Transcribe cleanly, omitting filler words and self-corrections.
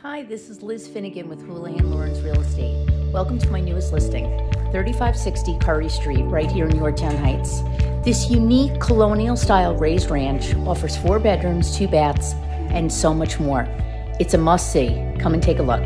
Hi, this is Liz Finnegan with Houlihan Lawrence Real Estate. Welcome to my newest listing, 3560 Curry Street, right here in Yorktown Heights. This unique colonial-style raised ranch offers 4 bedrooms, 2 baths, and so much more. It's a must-see. Come and take a look.